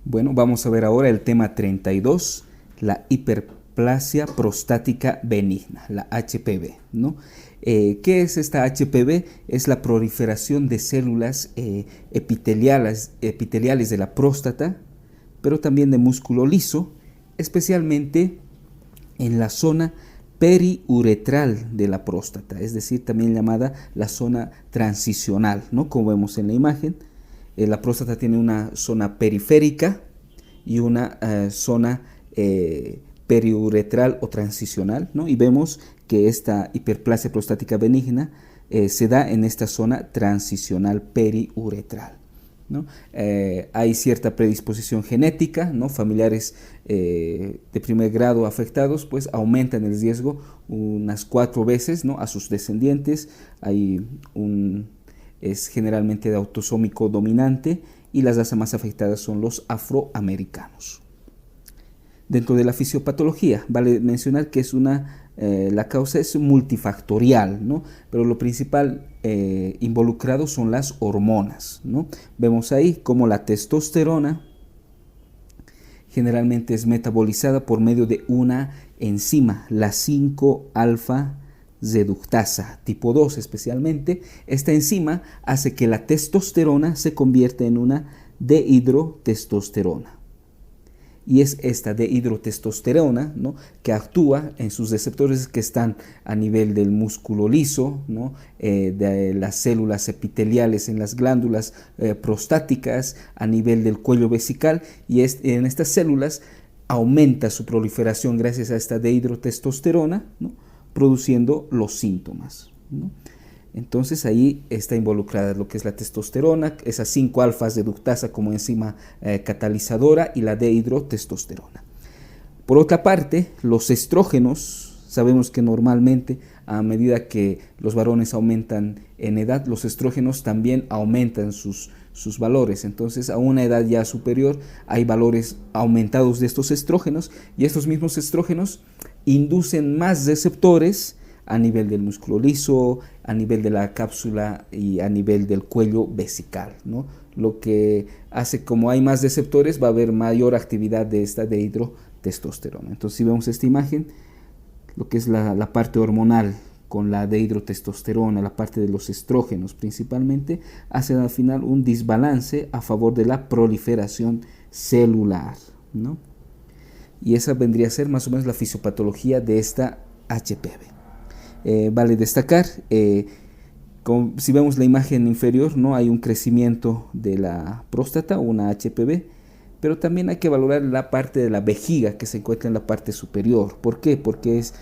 Bueno, vamos a ver ahora el tema 32, la hiperplasia prostática benigna, la HPV, ¿no? ¿Qué es esta HPV? Es la proliferación de células epiteliales de la próstata, pero también de músculo liso, especialmente en la zona periuretral de la próstata, es decir, también llamada la zona transicional, ¿no? Como vemos en la imagen. La próstata tiene una zona periférica y una zona periuretral o transicional, ¿no? Y vemos que esta hiperplasia prostática benigna se da en esta zona transicional periuretral, ¿no? Hay cierta predisposición genética, ¿no? Familiares de primer grado afectados pues aumentan el riesgo unas 4 veces, ¿no? A sus descendientes. Es generalmente de autosómico dominante y las razas más afectadas son los afroamericanos. Dentro de la fisiopatología, vale mencionar que la causa es multifactorial, ¿no? Pero lo principal involucrado son las hormonas, ¿no? Vemos ahí como la testosterona generalmente es metabolizada por medio de una enzima, la 5-alfa reductasa tipo 2 especialmente. Esta enzima hace que la testosterona se convierta en una dehidrotestosterona. Y es esta dehidrotestosterona, ¿no?, que actúa en sus receptores que están a nivel del músculo liso, ¿no?, de las células epiteliales en las glándulas prostáticas, a nivel del cuello vesical, y en estas células aumenta su proliferación gracias a esta dehidrotestosterona, ¿no?, produciendo los síntomas, ¿no? Entonces ahí está involucrada lo que es la testosterona, esas 5-alfas reductasa como enzima catalizadora y la dehidrotestosterona. Por otra parte, los estrógenos, sabemos que normalmente a medida que los varones aumentan en edad, los estrógenos también aumentan sus valores. Entonces a una edad ya superior hay valores aumentados de estos estrógenos y estos mismos estrógenos inducen más receptores a nivel del músculo liso, a nivel de la cápsula y a nivel del cuello vesical, ¿no? Lo que hace, como hay más receptores, va a haber mayor actividad de esta dehidrotestosterona. Entonces si vemos esta imagen, lo que es la parte hormonal con la dehidrotestosterona, la parte de los estrógenos principalmente, hace al final un desbalance a favor de la proliferación celular, ¿no? Y esa vendría a ser más o menos la fisiopatología de esta HPV. Vale destacar, si vemos la imagen inferior, ¿no?, hay un crecimiento de la próstata, una HPV, pero también hay que valorar la parte de la vejiga que se encuentra en la parte superior. ¿Por qué? Porque es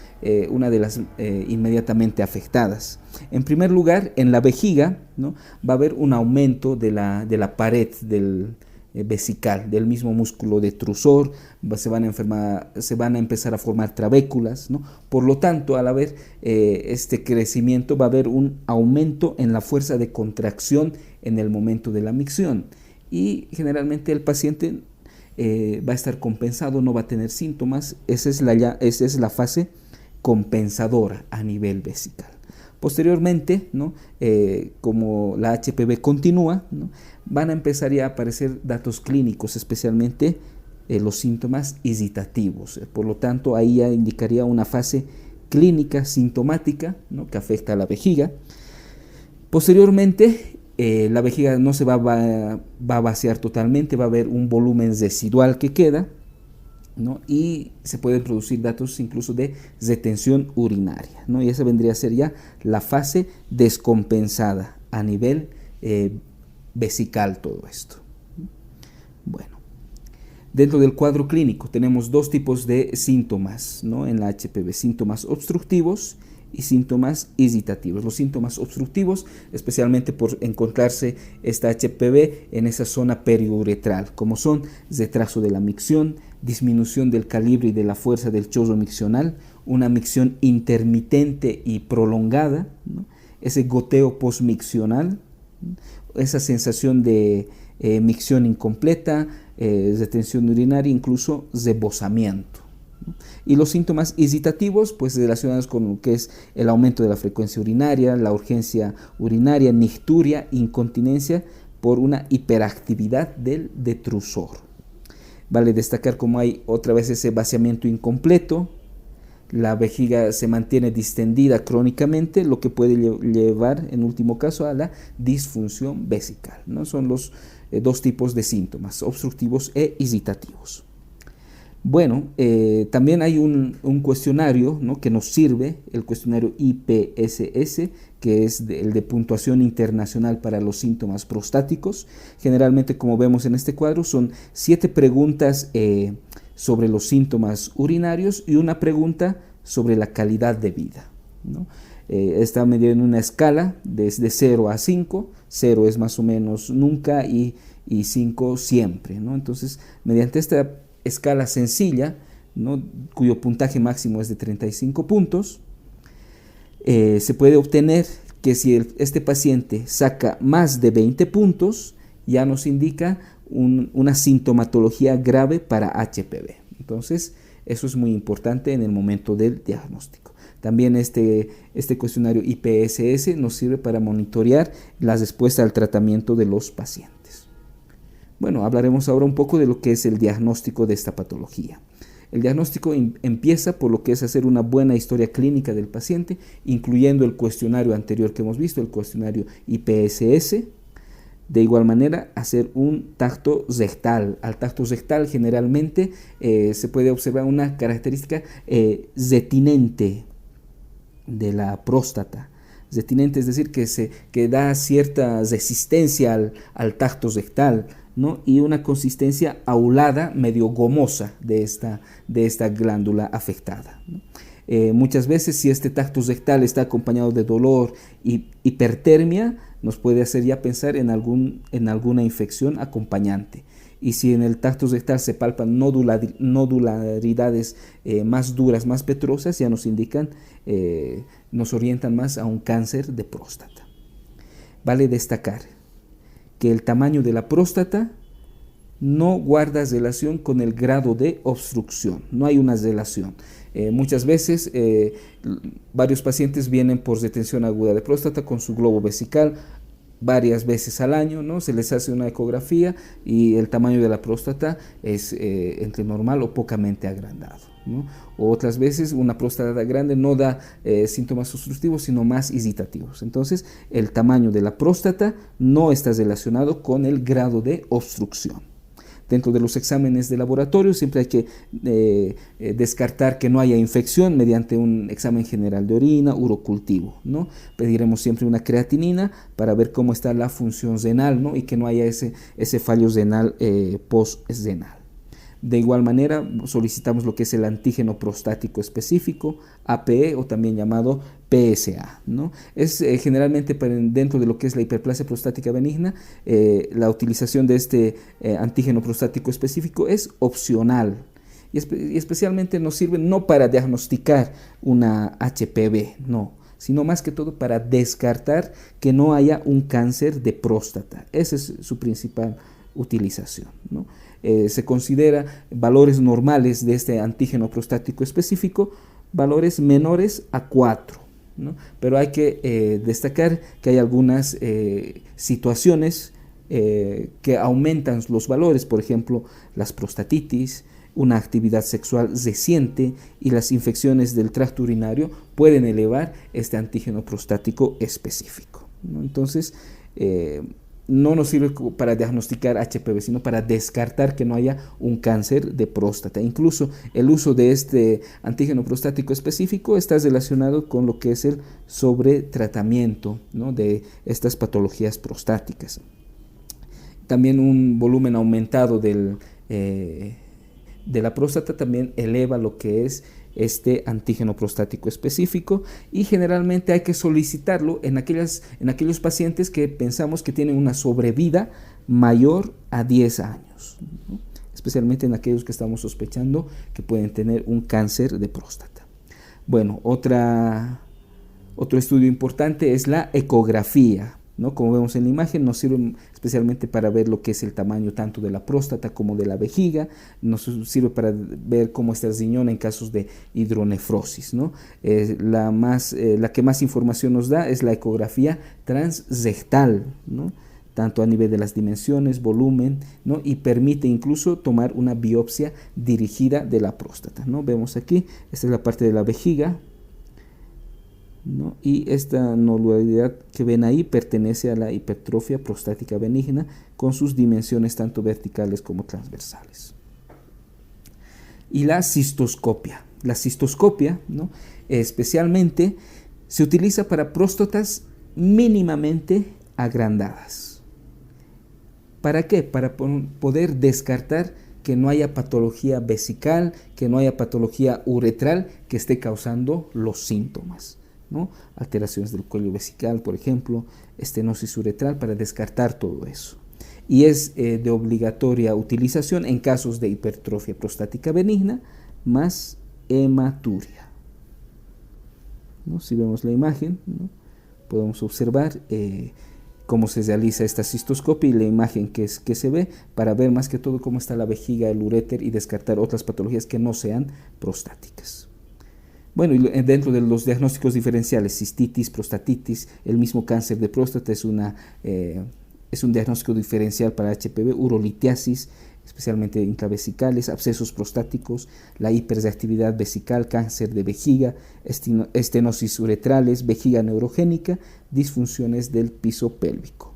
una de las inmediatamente afectadas. En primer lugar, en la vejiga, ¿no?, va a haber un aumento de la pared del vesical, del mismo músculo detrusor, se van a empezar a formar trabéculas, ¿no? Por lo tanto, al haber este crecimiento, va a haber un aumento en la fuerza de contracción en el momento de la micción, y generalmente el paciente va a estar compensado, no va a tener síntomas. Esa es la fase compensadora a nivel vesical. Posteriormente, ¿no?, como la HPV continúa, ¿no?, van a empezar ya a aparecer datos clínicos, especialmente los síntomas excitativos. Por lo tanto, ahí ya indicaría una fase clínica sintomática, ¿no?, que afecta a la vejiga. Posteriormente, la vejiga no se va a vaciar totalmente, va a haber un volumen residual que queda, ¿no?, y se pueden producir datos incluso de retención urinaria, ¿no?, y esa vendría a ser ya la fase descompensada a nivel vesical, todo esto. Bueno, dentro del cuadro clínico tenemos dos tipos de síntomas, ¿no?, en la HPV: síntomas obstructivos y síntomas excitativos. Los síntomas obstructivos, especialmente por encontrarse esta HPV en esa zona periuretral, como son retraso de la micción, disminución del calibre y de la fuerza del chorro miccional, una micción intermitente y prolongada, ¿no?, ese goteo postmiccional, esa sensación de micción incompleta, retención urinaria, incluso rebosamiento. Y los síntomas excitativos, pues relacionados con lo que es el aumento de la frecuencia urinaria, la urgencia urinaria, nicturia, incontinencia por una hiperactividad del detrusor. Vale destacar como hay otra vez ese vaciamiento incompleto, la vejiga se mantiene distendida crónicamente, lo que puede llevar en último caso a la disfunción vesical, ¿no? Son los dos tipos de síntomas, obstructivos e irritativos. Bueno, también hay un cuestionario, ¿no?, que nos sirve, el cuestionario IPSS, que es el de puntuación internacional para los síntomas prostáticos. Generalmente, como vemos en este cuadro, son 7 preguntas sobre los síntomas urinarios y una pregunta sobre la calidad de vida, ¿no? Está medido en una escala desde 0 a 5. 0 es más o menos nunca y 5 siempre, ¿no? Entonces, mediante esta escala sencilla, ¿no?, cuyo puntaje máximo es de 35 puntos, se puede obtener que si este paciente saca más de 20 puntos, ya nos indica una sintomatología grave para HPV. Entonces, eso es muy importante en el momento del diagnóstico. También este cuestionario IPSS nos sirve para monitorear la respuesta al tratamiento de los pacientes. Bueno, hablaremos ahora un poco de lo que es el diagnóstico de esta patología. El diagnóstico empieza por lo que es hacer una buena historia clínica del paciente, incluyendo el cuestionario anterior que hemos visto, el cuestionario IPSS. De igual manera, hacer un tacto rectal. Al tacto rectal generalmente se puede observar una característica retinente de la próstata. Retinente es decir, que da cierta resistencia al tacto rectal, ¿no?, y una consistencia aulada, medio gomosa de esta glándula afectada, ¿no? Muchas veces, si este tacto rectal está acompañado de dolor y hipertermia, nos puede hacer ya pensar en alguna infección acompañante. Y si en el tacto rectal se palpan nodularidades más duras, más petrosas, ya nos indican, nos orientan más a un cáncer de próstata. Vale destacar que el tamaño de la próstata no guarda relación con el grado de obstrucción, no hay una relación. Muchas veces varios pacientes vienen por retención aguda de próstata con su globo vesical varias veces al año, ¿no? Se les hace una ecografía y el tamaño de la próstata es entre normal o pocamente agrandado, ¿no? O otras veces una próstata grande no da síntomas obstructivos, sino más irritativos. Entonces, el tamaño de la próstata no está relacionado con el grado de obstrucción. Dentro de los exámenes de laboratorio siempre hay que descartar que no haya infección mediante un examen general de orina, urocultivo, ¿no? Pediremos siempre una creatinina para ver cómo está la función renal, ¿no?, y que no haya ese fallo renal post-renal. De igual manera, solicitamos lo que es el antígeno prostático específico, APE, o también llamado PSA, ¿no? Es generalmente dentro de lo que es la hiperplasia prostática benigna, la utilización de este antígeno prostático específico es opcional y especialmente nos sirve no para diagnosticar una HPV, no, sino más que todo para descartar que no haya un cáncer de próstata. Esa es su principal utilización, ¿no? Se considera valores normales de este antígeno prostático específico, valores menores a 4, ¿no? Pero hay que destacar que hay algunas situaciones que aumentan los valores, por ejemplo, las prostatitis, una actividad sexual reciente y las infecciones del tracto urinario pueden elevar este antígeno prostático específico, ¿no? Entonces, no nos sirve para diagnosticar HPV, sino para descartar que no haya un cáncer de próstata. Incluso el uso de este antígeno prostático específico está relacionado con lo que es el sobretratamiento, ¿no?, de estas patologías prostáticas. También un volumen aumentado de la próstata también eleva lo que es este antígeno prostático específico, y generalmente hay que solicitarlo en aquellos pacientes que pensamos que tienen una sobrevida mayor a 10 años, ¿no?, especialmente en aquellos que estamos sospechando que pueden tener un cáncer de próstata. Bueno, otro estudio importante es la ecografía, ¿no? Como vemos en la imagen, nos sirve especialmente para ver lo que es el tamaño tanto de la próstata como de la vejiga, nos sirve para ver cómo está el riñón en casos de hidronefrosis, ¿no? La que más información nos da es la ecografía transrectal, ¿no?, tanto a nivel de las dimensiones, volumen, ¿no? Y permite incluso tomar una biopsia dirigida de la próstata, ¿no? Vemos aquí, esta es la parte de la vejiga, ¿no? Y esta nodularidad que ven ahí pertenece a la hipertrofia prostática benigna con sus dimensiones tanto verticales como transversales. Y la cistoscopia. La cistoscopia, ¿no? Especialmente se utiliza para próstatas mínimamente agrandadas. ¿Para qué? Para poder descartar que no haya patología vesical, que no haya patología uretral que esté causando los síntomas, ¿no? Alteraciones del cuello vesical, por ejemplo, estenosis uretral, para descartar todo eso. Y es de obligatoria utilización en casos de hipertrofia prostática benigna más hematuria, ¿no? Si vemos la imagen, ¿no? Podemos observar cómo se realiza esta cistoscopia y la imagen que se ve para ver más que todo cómo está la vejiga, el uréter y descartar otras patologías que no sean prostáticas. Bueno, y dentro de los diagnósticos diferenciales, cistitis, prostatitis, el mismo cáncer de próstata es un diagnóstico diferencial para HPV, urolitiasis, especialmente intravesicales, abscesos prostáticos, la hiperreactividad vesical, cáncer de vejiga, estenosis uretrales, vejiga neurogénica, disfunciones del piso pélvico.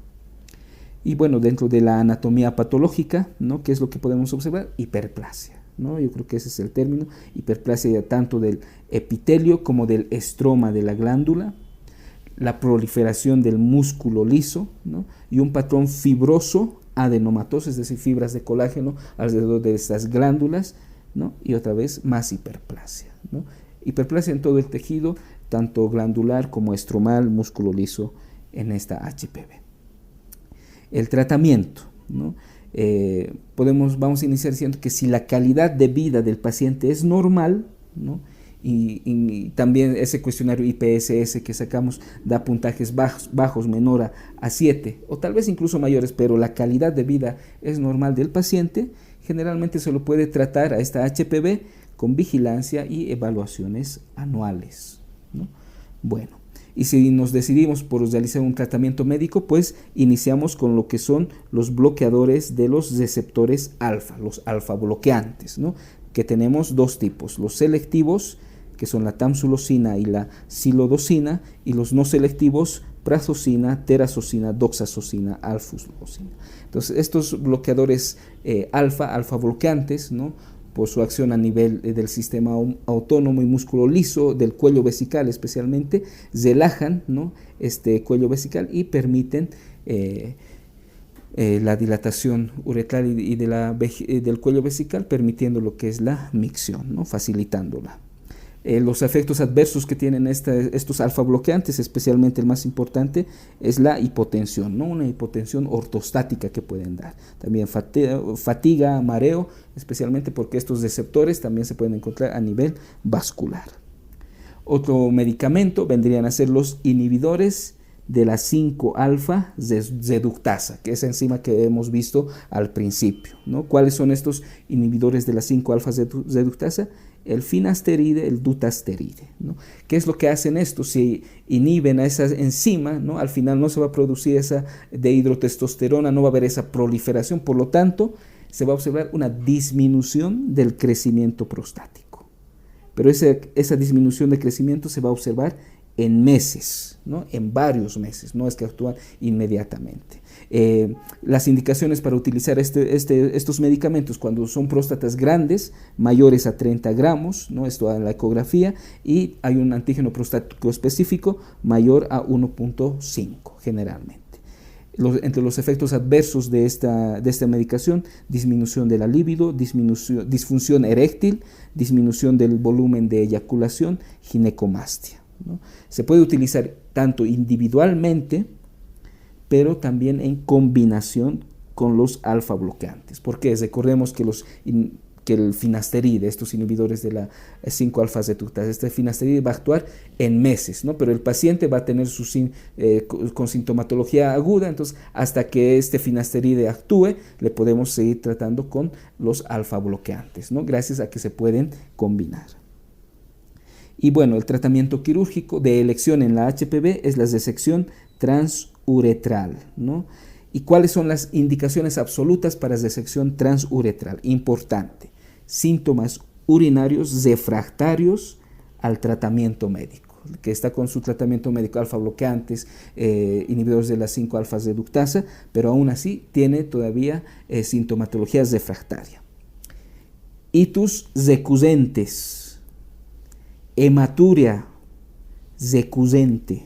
Y bueno, dentro de la anatomía patológica, ¿no? ¿Qué es lo que podemos observar? Hiperplasia, ¿no? Yo creo que ese es el término, hiperplasia tanto del epitelio como del estroma de la glándula, la proliferación del músculo liso, ¿no? Y un patrón fibroso adenomatoso, es decir, fibras de colágeno alrededor de estas glándulas, ¿no? Y otra vez más hiperplasia, ¿no? Hiperplasia en todo el tejido, tanto glandular como estromal, músculo liso en esta HPV. El tratamiento, ¿no? Vamos a iniciar diciendo que si la calidad de vida del paciente es normal, ¿no? Y también ese cuestionario IPSS que sacamos da puntajes bajos menor a 7 o tal vez incluso mayores, pero la calidad de vida es normal del paciente, generalmente se lo puede tratar a esta HPV con vigilancia y evaluaciones anuales, ¿no? Bueno, y si nos decidimos por realizar un tratamiento médico, pues iniciamos con lo que son los bloqueadores de los receptores alfa, los alfa bloqueantes, ¿no? Que tenemos dos tipos, los selectivos, que son la tamsulosina y la silodosina, y los no selectivos, prazosina, terazosina, doxazosina, alfuslosina. Entonces, estos bloqueadores alfa bloqueantes, ¿no? Por su acción a nivel del sistema autónomo y músculo liso, del cuello vesical especialmente, relajan, ¿no? Este cuello vesical y permiten la dilatación uretral y del cuello vesical, permitiendo lo que es la micción, ¿no? Facilitándola. Los efectos adversos que tienen estos alfa bloqueantes, especialmente el más importante, es la hipotensión, ¿no? Una hipotensión ortostática que pueden dar. También fatiga, mareo, especialmente porque estos receptores también se pueden encontrar a nivel vascular. Otro medicamento vendrían a ser los inhibidores de la 5-alfa reductasa, que es la enzima que hemos visto al principio, ¿no? ¿Cuáles son estos inhibidores de la 5-alfa reductasa? El finasteride, el dutasteride, ¿no? ¿Qué es lo que hacen estos? Si inhiben a esa enzima, ¿no? Al final no se va a producir esa dehidrotestosterona, no va a haber esa proliferación, por lo tanto se va a observar una disminución del crecimiento prostático. Pero esa disminución de crecimiento se va a observar en meses, ¿no? En varios meses, no es que actúan inmediatamente. Las indicaciones para utilizar estos medicamentos cuando son próstatas grandes, mayores a 30 gramos, ¿no? Esto en la ecografía, y hay un antígeno prostático específico mayor a 1.5 generalmente. Entre los efectos adversos de esta medicación, disminución de la libido, disfunción eréctil, disminución del volumen de eyaculación, ginecomastia, ¿no? Se puede utilizar tanto individualmente, pero también en combinación con los alfa bloqueantes. Porque recordemos que el finasteride, estos inhibidores de la 5-alfa reductasa, este finasteride va a actuar en meses, ¿no? Pero el paciente va a tener con sintomatología aguda, entonces hasta que este finasteride actúe, le podemos seguir tratando con los alfa bloqueantes, ¿no? Gracias a que se pueden combinar. Y bueno, el tratamiento quirúrgico de elección en la HPV es la resección transuretral, ¿no? ¿Y cuáles son las indicaciones absolutas para disección transuretral? Importante. Síntomas urinarios refractarios al tratamiento médico. El que está con su tratamiento médico, alfa bloqueantes, inhibidores de las 5-alfas reductasa, pero aún así tiene todavía sintomatología refractaria. Itus recusentes, hematuria recusente,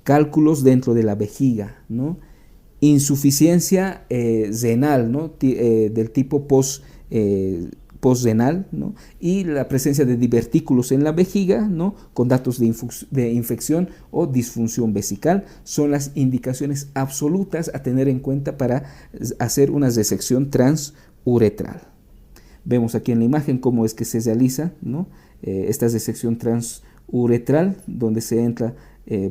cálculos dentro de la vejiga, ¿no? Insuficiencia renal, ¿no? Del tipo postrenal, ¿no? Y la presencia de divertículos en la vejiga, ¿no? Con datos de infección o disfunción vesical son las indicaciones absolutas a tener en cuenta para hacer una resección transuretral. Vemos aquí en la imagen cómo es que se realiza, ¿no? Esta resección transuretral, donde se entra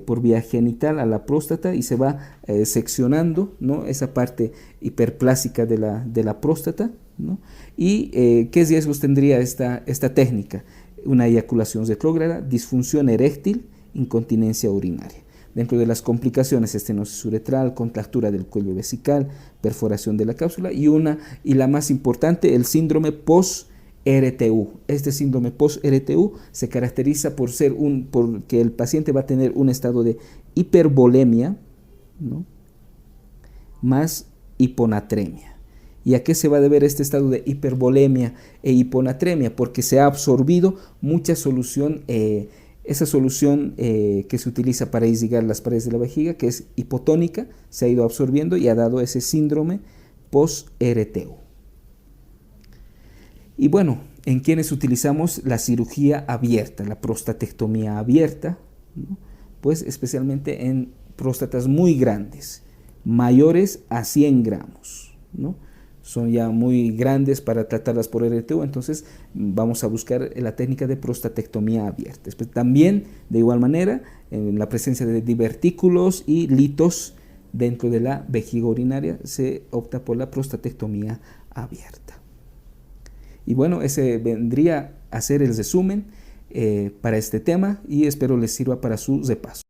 por vía genital a la próstata y se va seccionando, ¿no? Esa parte hiperplásica de la próstata, ¿no? Y ¿qué riesgos tendría esta técnica? Una eyaculación retrógrada, disfunción eréctil, incontinencia urinaria. Dentro de las complicaciones, estenosis uretral, contractura del cuello vesical, perforación de la cápsula y la más importante, el síndrome post-RTU. Este síndrome post-RTU se caracteriza porque el paciente va a tener un estado de hipervolemia, ¿no? Más hiponatremia. ¿Y a qué se va a deber este estado de hipervolemia e hiponatremia? Porque se ha absorbido mucha solución, esa solución que se utiliza para irrigar las paredes de la vejiga, que es hipotónica, se ha ido absorbiendo y ha dado ese síndrome post-RTU. Y bueno, en quienes utilizamos la cirugía abierta, la prostatectomía abierta, ¿no? Pues especialmente en próstatas muy grandes, mayores a 100 gramos, ¿no? Son ya muy grandes para tratarlas por RTU, entonces vamos a buscar la técnica de prostatectomía abierta. También, de igual manera, en la presencia de divertículos y litos dentro de la vejiga urinaria, se opta por la prostatectomía abierta. Y bueno, ese vendría a ser el resumen para este tema y espero les sirva para su repaso.